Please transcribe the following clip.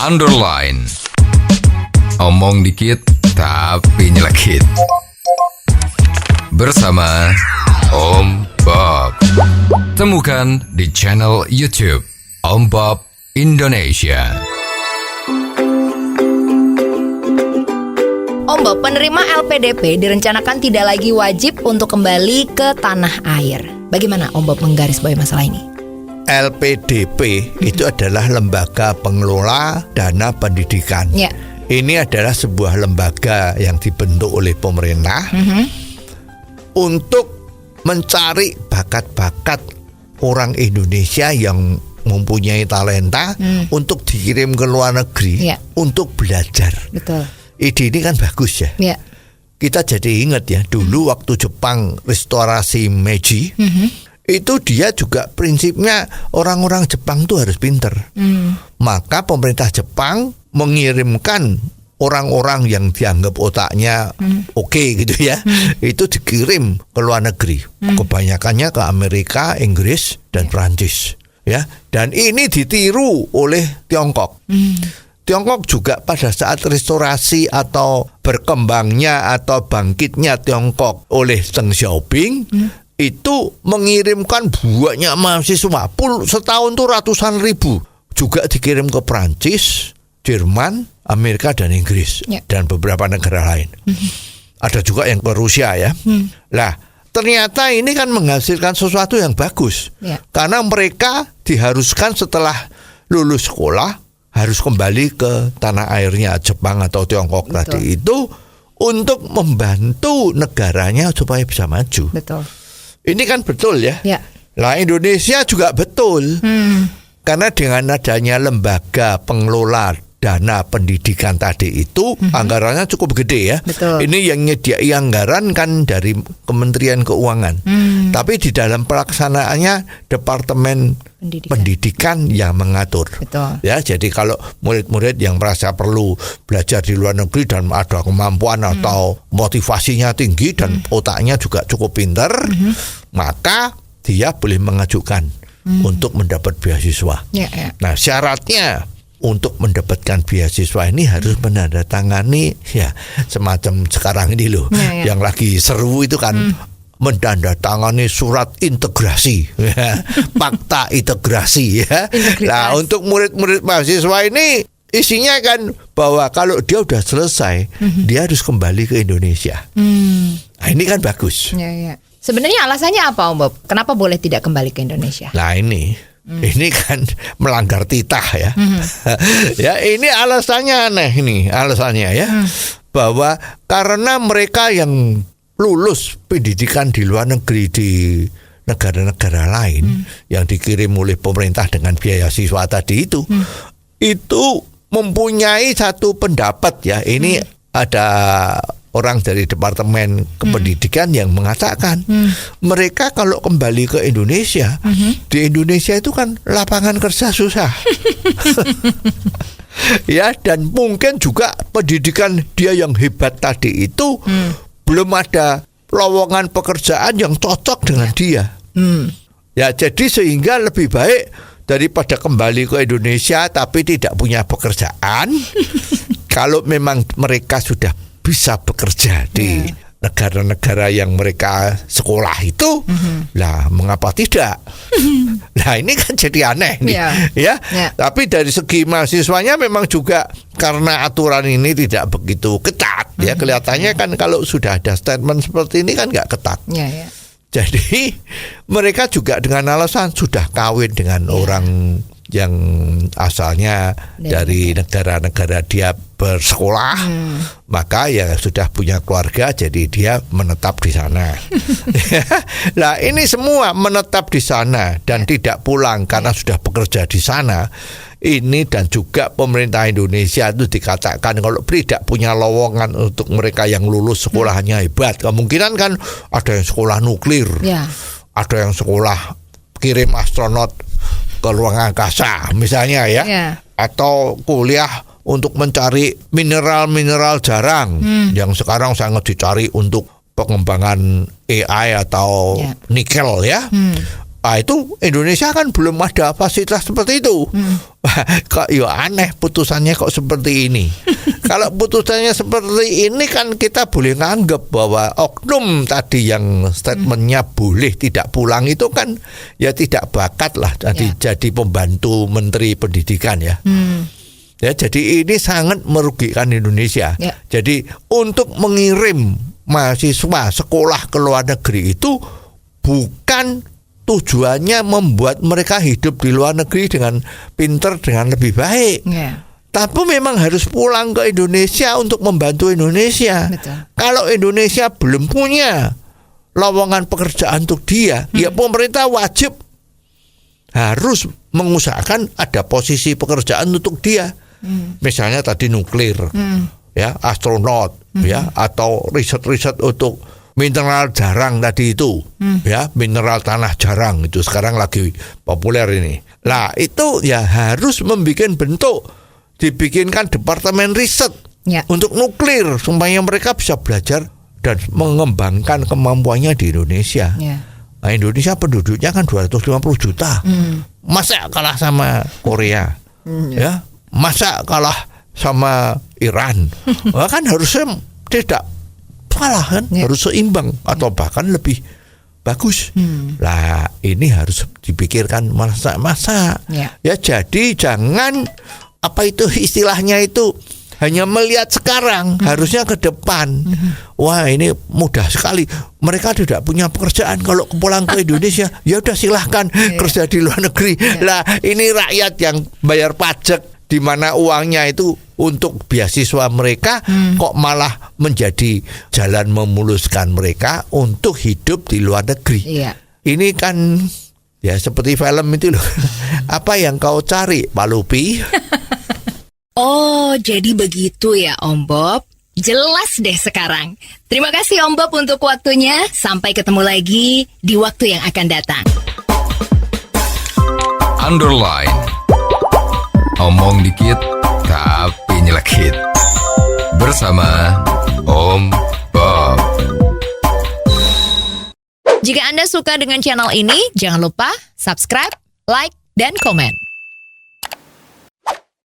underline. Omong dikit tapi nyelekit. Bersama Om Bob. Temukan di channel YouTube Om Bob Indonesia. Om Bob, penerima LPDP direncanakan tidak lagi wajib untuk kembali ke tanah air. Bagaimana Om Bob menggarisbawahi masalah ini? LPDP itu adalah lembaga pengelola dana pendidikan. Ya. Ini adalah sebuah lembaga yang dibentuk oleh pemerintah untuk mencari bakat-bakat orang Indonesia yang mempunyai talenta untuk dikirim ke luar negeri untuk belajar. Betul. Ide ini kan bagus ya. Kita jadi ingat ya, dulu waktu Jepang restorasi Meiji, itu dia juga prinsipnya orang-orang Jepang tuh harus pinter. Maka pemerintah Jepang mengirimkan orang-orang yang dianggap otaknya oke gitu ya, itu dikirim ke luar negeri. Kebanyakannya ke Amerika, Inggris, dan Prancis ya. Dan ini ditiru oleh Tiongkok. Tiongkok juga pada saat restorasi atau berkembangnya atau bangkitnya Tiongkok oleh Deng Xiaoping, itu mengirimkan banyak mahasiswa, setahun tuh ratusan ribu, juga dikirim ke Prancis, Jerman, Amerika dan Inggris, dan beberapa negara lain. Ada juga yang ke Rusia ya. Lah, ternyata ini kan menghasilkan sesuatu yang bagus, karena mereka diharuskan setelah lulus sekolah harus kembali ke tanah airnya Jepang atau Tiongkok tadi itu untuk membantu negaranya supaya bisa maju. Betul. Ini kan betul ya. Lah Indonesia juga betul. Karena dengan adanya lembaga pengelola dana pendidikan tadi itu anggarannya cukup gede ya. Betul. Ini yang nyediai anggaran kan dari Kementerian Keuangan. Tapi di dalam pelaksanaannya Departemen Pendidikan yang mengatur. Betul. Ya, jadi kalau murid-murid yang merasa perlu belajar di luar negeri dan ada kemampuan atau motivasinya tinggi dan otaknya juga cukup pintar, maka dia boleh mengajukan untuk mendapat beasiswa. Nah, syaratnya untuk mendapatkan beasiswa ini harus menandatangani ya semacam sekarang ini loh, yang lagi seru itu kan menandatangani surat integrasi, fakta integrasi ya. Nah, untuk murid-murid mahasiswa ini isinya kan bahwa kalau dia udah selesai, dia harus kembali ke Indonesia. Nah, ini kan bagus. Sebenarnya alasannya apa Om Bob? Kenapa boleh tidak kembali ke Indonesia? Nah, ini kan melanggar titah ya. Ya, ini alasannya aneh ini, alasannya ya. Bahwa karena mereka yang lulus pendidikan di luar negeri di negara-negara lain yang dikirim oleh pemerintah dengan biaya siswa tadi itu mempunyai satu pendapat ya. Ini ada orang dari Departemen Kependidikan yang mengatakan mereka kalau kembali ke Indonesia, di Indonesia itu kan lapangan kerja susah. Ya, dan mungkin juga pendidikan dia yang hebat tadi itu belum ada lowongan pekerjaan yang cocok dengan dia. Ya, jadi sehingga lebih baik daripada kembali ke Indonesia tapi tidak punya pekerjaan, kalau memang mereka sudah bisa bekerja di negara-negara yang mereka sekolah itu, lah mengapa tidak? Nah, ini kan jadi aneh nih, ya. Tapi dari segi mahasiswanya memang juga karena aturan ini tidak begitu ketat, ya kelihatannya kan kalau sudah ada statement seperti ini kan nggak ketat. Jadi mereka juga dengan alasan sudah kawin dengan orang yang asalnya dari negara-negara dia bersekolah, maka ya sudah punya keluarga, jadi dia menetap di sana. Nah, ini semua menetap di sana dan tidak pulang karena sudah bekerja di sana. Ini dan juga pemerintah Indonesia itu dikatakan kalau tidak punya lowongan untuk mereka yang lulus sekolahnya hebat, kemungkinan kan ada yang sekolah nuklir, ada yang sekolah kirim astronot ke ruang angkasa misalnya ya, atau kuliah untuk mencari mineral-mineral jarang yang sekarang sangat dicari untuk pengembangan AI atau nikel ya. Nah, itu Indonesia kan belum ada fasilitas seperti itu. Kok ya aneh putusannya kok seperti ini. Kalau putusannya seperti ini kan kita boleh nganggap bahwa oknum tadi yang statementnya boleh tidak pulang itu kan ya tidak bakat lah jadi pembantu Menteri Pendidikan ya. Ya, jadi ini sangat merugikan Indonesia. Ya. Jadi untuk mengirim mahasiswa sekolah ke luar negeri itu bukan tujuannya membuat mereka hidup di luar negeri dengan pinter, dengan lebih baik. Ya. Tapi memang harus pulang ke Indonesia untuk membantu Indonesia. Betul. Kalau Indonesia belum punya lowongan pekerjaan untuk dia, ya pemerintah wajib harus mengusahakan ada posisi pekerjaan untuk dia. Misalnya tadi nuklir, ya astronot, ya atau riset-riset untuk mineral jarang tadi itu, ya mineral tanah jarang itu sekarang lagi populer ini. Lah itu ya harus membuat bentuk, dibikinkan departemen riset untuk nuklir supaya mereka bisa belajar dan mengembangkan kemampuannya di Indonesia. Nah, Indonesia penduduknya kan 250 juta, masa kalah sama Korea, ya masa kalah sama Iran, kan harusnya tidak kalah kan, harus seimbang atau bahkan lebih bagus. Lah ini harus dipikirkan masa-masa. Ya jadi jangan apa itu istilahnya itu hanya melihat sekarang, harusnya ke depan. Wah ini mudah sekali. Mereka tidak punya pekerjaan, kalau pulang ke Indonesia ya udah silahkan kerja di luar negeri. Lah ini rakyat yang bayar pajak di mana uangnya itu untuk beasiswa mereka, kok malah menjadi jalan memuluskan mereka untuk hidup di luar negeri. Ini kan ya seperti film itu loh. Apa yang kau cari, Pak Lupi? Oh, jadi begitu ya Om Bob. Jelas deh sekarang. Terima kasih Om Bob untuk waktunya. Sampai ketemu lagi di waktu yang akan datang. Underline. Omong dikit tapi nyelekit. Bersama Om Bob. Jika Anda suka dengan channel ini, jangan lupa subscribe, like, dan komen.